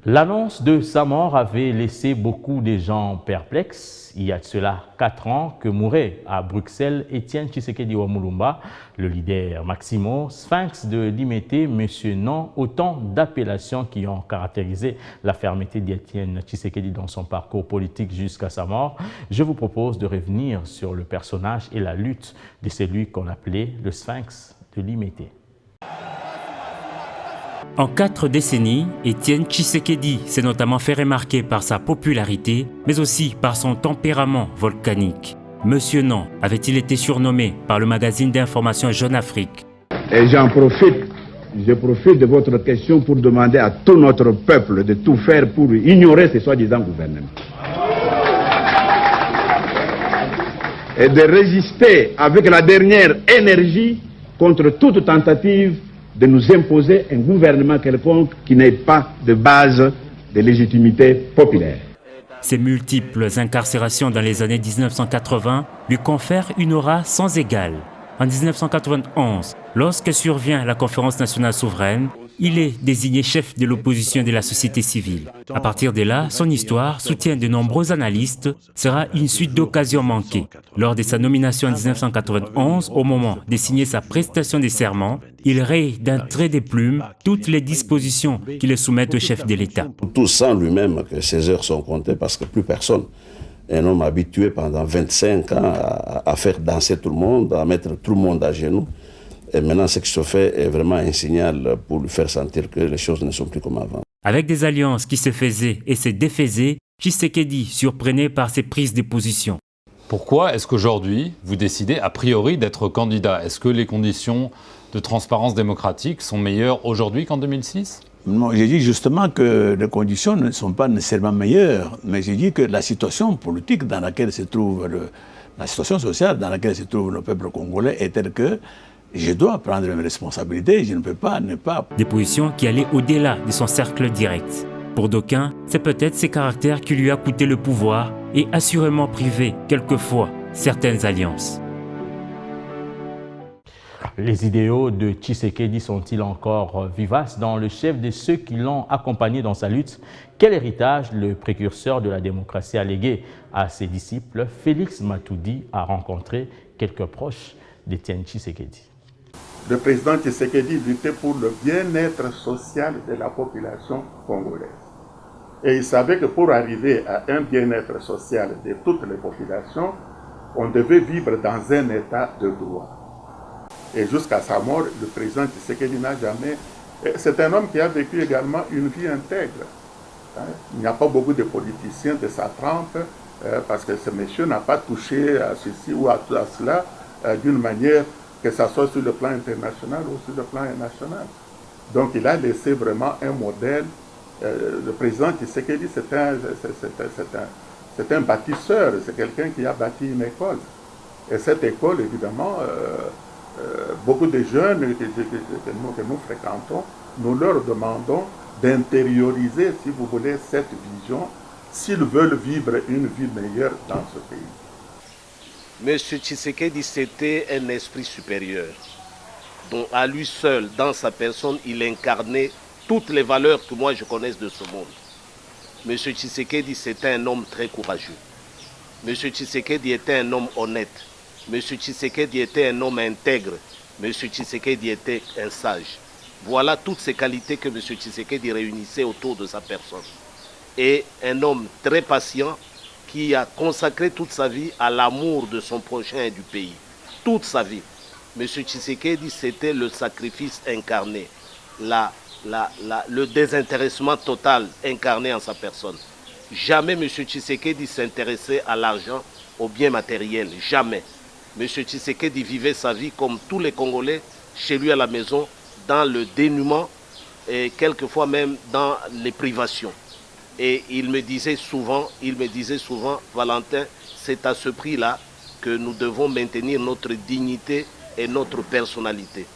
L'annonce de sa mort avait laissé beaucoup de gens perplexes. Il y a de cela 4 ans que mourait à Bruxelles Étienne Tshisekedi Wamulumba, le leader Maximo, sphinx de Limete, Monsieur Non, autant d'appellations qui ont caractérisé la fermeté d'Étienne Tshisekedi dans son parcours politique jusqu'à sa mort. Je vous propose de revenir sur le personnage et la lutte de celui qu'on appelait le sphinx de Limete. En 4 décennies, Étienne Tshisekedi s'est notamment fait remarquer par sa popularité, mais aussi par son tempérament volcanique. Monsieur Non avait-il été surnommé par le magazine d'information Jeune Afrique? Et je profite de votre question pour demander à tout notre peuple de tout faire pour ignorer ces soi-disant gouvernements. Et de résister avec la dernière énergie contre toute tentative de nous imposer un gouvernement quelconque qui n'ait pas de base de légitimité populaire. Ses multiples incarcérations dans les années 1980 lui confèrent une aura sans égale. En 1991, lorsque survient la Conférence nationale souveraine, il est désigné chef de l'opposition de la société civile. À partir de là, son histoire, soutien de nombreux analystes, sera une suite d'occasions manquées. Lors de sa nomination en 1991, au moment de signer sa prestation de serment, il raye d'un trait de plume toutes les dispositions qui le soumettent au chef de l'État. Tout sent lui-même que ses heures sont comptées parce que plus personne. Un homme habitué pendant 25 ans à faire danser tout le monde, à mettre tout le monde à genoux. Et maintenant, ce qui se fait est vraiment un signal pour lui faire sentir que les choses ne sont plus comme avant. Avec des alliances qui se faisaient et se défaisaient, Tshisekedi surprenait par ses prises de position. Pourquoi est-ce qu'aujourd'hui, vous décidez a priori d'être candidat? Est-ce que les conditions de transparence démocratique sont meilleures aujourd'hui qu'en 2006? Non, j'ai dit justement que les conditions ne sont pas nécessairement meilleures, mais j'ai dit que la situation politique dans laquelle se trouve, la situation sociale dans laquelle se trouve le peuple congolais est telle que je dois prendre mes responsabilités, je ne peux pas ne pas. Des positions qui allaient au-delà de son cercle direct. Pour d'aucuns, c'est peut-être ces caractères qui lui a coûté le pouvoir et assurément privé, quelquefois, certaines alliances. Les idéaux de Tshisekedi sont-ils encore vivaces dans le chef de ceux qui l'ont accompagné dans sa lutte? Quel héritage le précurseur de la démocratie a légué à ses disciples? Félix Matoudi a rencontré quelques proches d'Étienne Tshisekedi. Le président Tshisekedi luttait pour le bien-être social de la population congolaise. Et il savait que pour arriver à un bien-être social de toutes les populations, on devait vivre dans un état de droit. Et jusqu'à sa mort, le président Tshisekedi n'a jamais... C'est un homme qui a vécu également une vie intègre. Il n'y a pas beaucoup de politiciens de sa trempe, parce que ce monsieur n'a pas touché à ceci ou à cela d'une manière que ce soit sur le plan international ou sur le plan national. Donc il a laissé vraiment un modèle. Le président Tshisekedi, c'est un bâtisseur, c'est quelqu'un qui a bâti une école. Et cette école, évidemment, beaucoup de jeunes que nous fréquentons, nous leur demandons d'intérioriser, si vous voulez, cette vision, s'ils veulent vivre une vie meilleure dans ce pays. Monsieur Tshisekedi, c'était un esprit supérieur, dont à lui seul, dans sa personne, il incarnait toutes les valeurs que moi je connaisse de ce monde. Monsieur Tshisekedi, c'était un homme très courageux. Monsieur Tshisekedi était un homme honnête. Monsieur Tshisekedi était un homme intègre. Monsieur Tshisekedi était un sage. Voilà toutes ces qualités que Monsieur Tshisekedi réunissait autour de sa personne. Et un homme très patient qui a consacré toute sa vie à l'amour de son prochain et du pays. Toute sa vie. Monsieur Tshisekedi, c'était le sacrifice incarné, le désintéressement total incarné en sa personne. Jamais Monsieur Tshisekedi s'intéressait à l'argent, aux biens matériels. Jamais. Monsieur Tshisekedi vivait sa vie comme tous les Congolais, chez lui à la maison, dans le dénuement et quelquefois même dans les privations. Et il me disait souvent, Valentin, c'est à ce prix-là que nous devons maintenir notre dignité et notre personnalité.